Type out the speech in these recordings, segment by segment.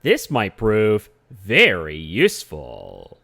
This might prove very useful.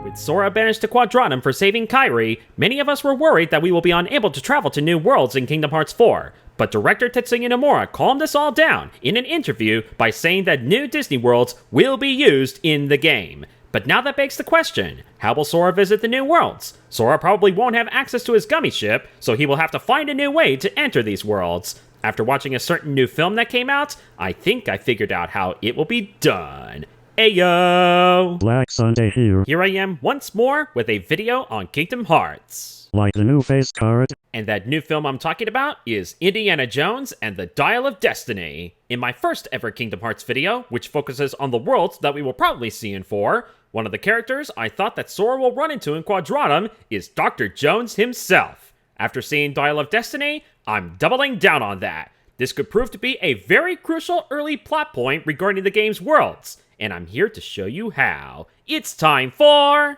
With Sora banished to Quadratum for saving Kairi, many of us were worried that we will be unable to travel to new worlds in Kingdom Hearts 4. But director Tetsuya Nomura calmed us all down in an interview by saying that new Disney worlds will be used in the game. But now that begs the question, how will Sora visit the new worlds? Sora probably won't have access to his gummy ship, so he will have to find a new way to enter these worlds. After watching a certain new film that came out, I think I figured out how it will be done. Ayo! Black Sunday here. Here I am once more with a video on Kingdom Hearts. Like the new face card. And that new film I'm talking about is Indiana Jones and the Dial of Destiny. In my first ever Kingdom Hearts video, which focuses on the worlds that we will probably see in 4, one of the characters I thought that Sora will run into in Quadratum is Dr. Jones himself. After seeing Dial of Destiny, I'm doubling down on that. This could prove to be a very crucial early plot point regarding the game's worlds, and I'm here to show you how. It's time for...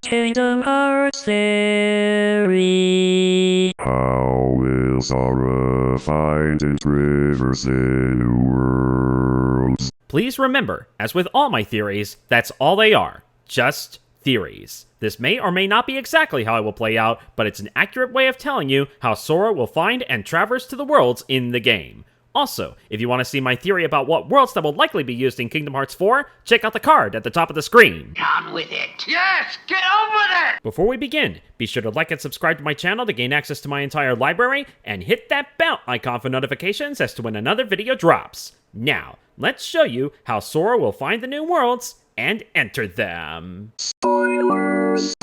Kingdom Hearts Theory. How will Sora find and traverse the new worlds? Please remember, as with all my theories, that's all they are. Just theories. This may or may not be exactly how it will play out, but it's an accurate way of telling you how Sora will find and traverse to the worlds in the game. Also, if you want to see my theory about what worlds that will likely be used in Kingdom Hearts 4, check out the card at the top of the screen. On with it. Yes, get on with it! Before we begin, be sure to like and subscribe to my channel to gain access to my entire library, and hit that bell icon for notifications as to when another video drops. Now, let's show you how Sora will find the new worlds and enter them. Spoilers.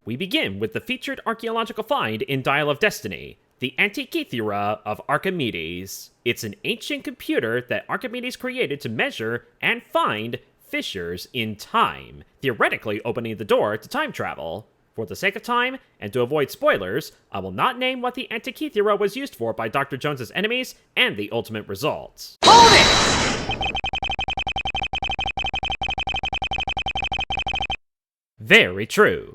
We begin with the featured archaeological find in Dial of Destiny, the Antikythera of Archimedes. It's an ancient computer that Archimedes created to measure and find fissures in time, theoretically opening the door to time travel. For the sake of time, and to avoid spoilers, I will not name what the Antikythera was used for by Dr. Jones's enemies and the ultimate results. Hold it! Very true.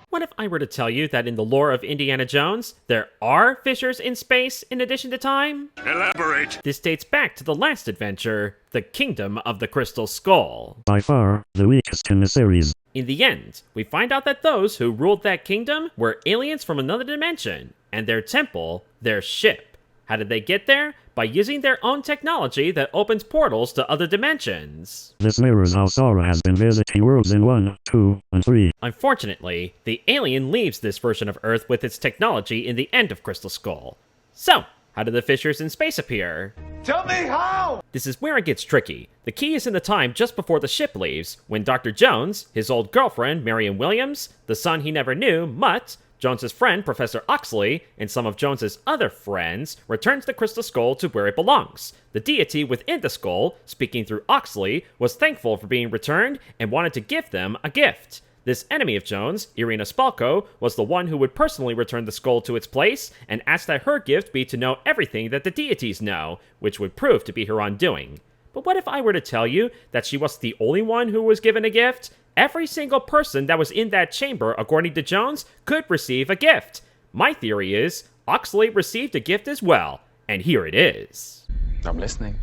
What if I were to tell you that in the lore of Indiana Jones, there are fissures in space in addition to time? Elaborate. This dates back to the last adventure, the Kingdom of the Crystal Skull. By far, the weakest in the series. In the end, we find out that those who ruled that kingdom were aliens from another dimension, and their temple, their ship. How did they get there? By using their own technology that opens portals to other dimensions. This mirrors how Sora has been visiting worlds in 1, 2, and 3. Unfortunately, the alien leaves this version of Earth with its technology in the end of Crystal Skull. So, how did the fissures in space appear? Tell me how! This is where it gets tricky. The key is in the time just before the ship leaves, when Dr. Jones, his old girlfriend, Marion Williams, the son he never knew, Mutt, Jones's friend, Professor Oxley, and some of Jones's other friends, returns the Crystal Skull to where it belongs. The deity within the skull, speaking through Oxley, was thankful for being returned and wanted to give them a gift. This enemy of Jones, Irina Spalko, was the one who would personally return the skull to its place, and asked that her gift be to know everything that the deities know, which would prove to be her undoing. But what if I were to tell you that she wasn't the only one who was given a gift? Every single person that was in that chamber, according to Jones, could receive a gift. My theory is, Oxley received a gift as well, and here it is. I'm listening.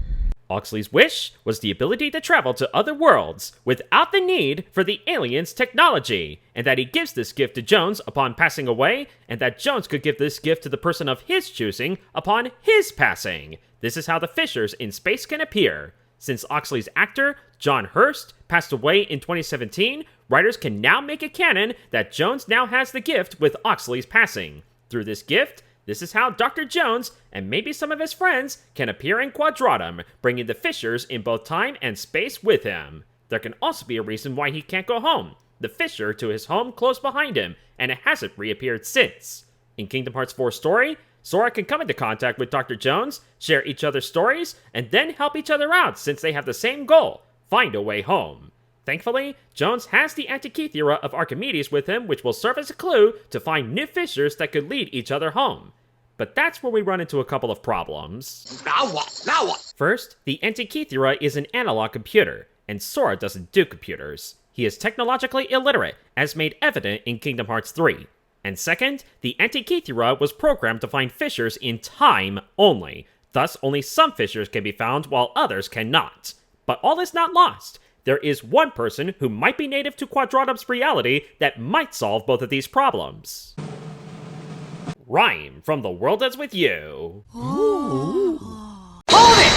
Oxley's wish was the ability to travel to other worlds without the need for the aliens' technology, and that he gives this gift to Jones upon passing away, and that Jones could give this gift to the person of his choosing upon his passing. This is how the fissures in space can appear. Since Oxley's actor, John Hurst, passed away in 2017, writers can now make it canon that Jones now has the gift with Oxley's passing. Through this gift, this is how Dr. Jones, and maybe some of his friends, can appear in Quadratum, bringing the fissures in both time and space with him. There can also be a reason why he can't go home. The fissure to his home closed behind him, and it hasn't reappeared since. In Kingdom Hearts 4's story, Sora can come into contact with Dr. Jones, share each other's stories, and then help each other out since they have the same goal, find a way home. Thankfully, Jones has the Antikythera of Archimedes with him, which will serve as a clue to find new fissures that could lead each other home. But that's where we run into a couple of problems. Now what? Now what? First, the Antikythera is an analog computer, and Sora doesn't do computers. He is technologically illiterate, as made evident in Kingdom Hearts 3. And second, the Antikythera was programmed to find fissures in time only. Thus, only some fissures can be found while others cannot. But all is not lost. There is one person who might be native to Quadratum's reality that might solve both of these problems. Rhyme from The World Ends With You. Hold it!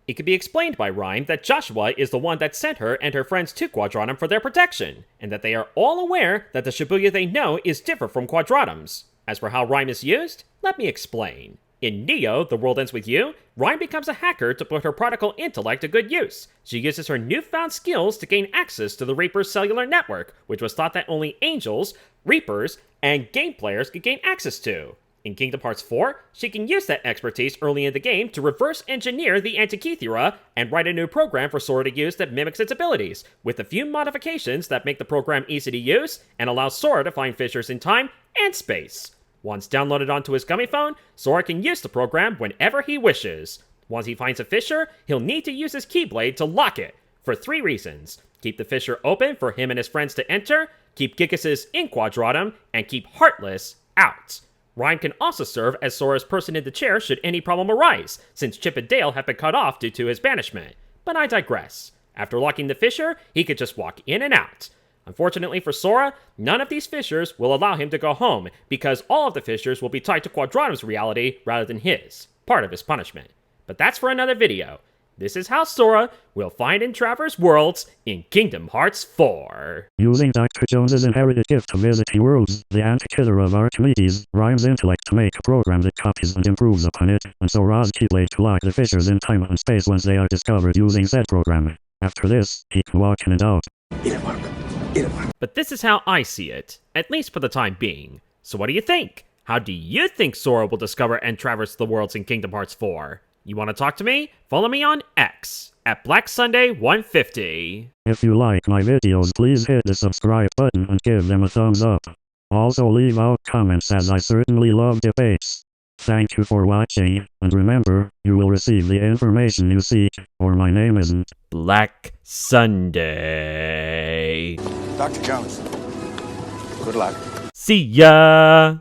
It can be explained by Rhyme that Joshua is the one that sent her and her friends to Quadratum for their protection, and that they are all aware that the Shibuya they know is different from Quadratum's. As for how Rhyme is used, let me explain. In Neo, The World Ends With You, Rhyme becomes a hacker to put her prodigal intellect to good use. She uses her newfound skills to gain access to the Reaper's cellular network, which was thought that only angels, Reapers, and game players could gain access to. In Kingdom Hearts 4, she can use that expertise early in the game to reverse engineer the Antikythera and write a new program for Sora to use that mimics its abilities, with a few modifications that make the program easy to use and allow Sora to find fissures in time and space. Once downloaded onto his gummy phone, Sora can use the program whenever he wishes. Once he finds a fissure, he'll need to use his Keyblade to lock it, for 3 reasons. Keep the fissure open for him and his friends to enter, keep Gigasus in Quadratum, and keep Heartless out. Rhyme can also serve as Sora's person in the chair should any problem arise, since Chip and Dale have been cut off due to his banishment. But I digress. After locking the fissure, he could just walk in and out. Unfortunately for Sora, none of these fissures will allow him to go home, because all of the fissures will be tied to Quadratum's reality rather than his, part of his punishment. But that's for another video. This is how Sora will find and traverse worlds in Kingdom Hearts 4. Using Dr. Jones's inherited gift of visiting worlds, the Antikythera of Archimedes, Rhyme's intellect to make a program that copies and improves upon it, and Sora's Keyblade to lock the fissures in time and space once they are discovered using said program. After this, he can walk in and out. But this is how I see it, at least for the time being. So what do you think? How do you think Sora will discover and traverse the worlds in Kingdom Hearts 4? You want to talk to me? Follow me on X, at BlackSunday150. If you like my videos, please hit the subscribe button and give them a thumbs up. Also leave out comments, as I certainly love debates. Thank you for watching, and remember, you will receive the information you seek, or my name isn't Black Sunday. Dr. Jones, good luck. See ya!